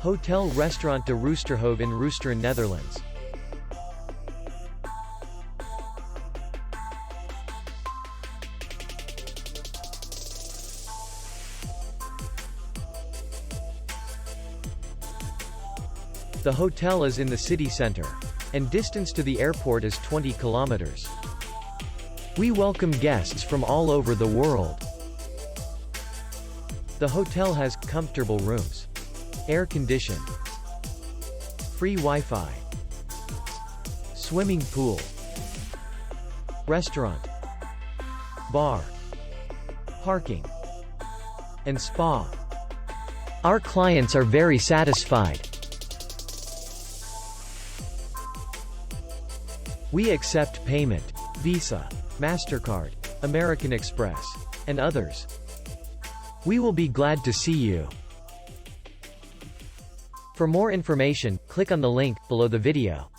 Hotel Restaurant De Roosterhoeve in Roosteren, Netherlands. The hotel is in the city center, and distance to the airport is 20 kilometers. We welcome guests from all over the world. The hotel has comfortable rooms, air-conditioned, free Wi-Fi, swimming pool, restaurant, bar, parking, and spa. Our clients are very satisfied. We accept payment, Visa, MasterCard, American Express, and others. We will be glad to see you. For more information, click on the link below the video.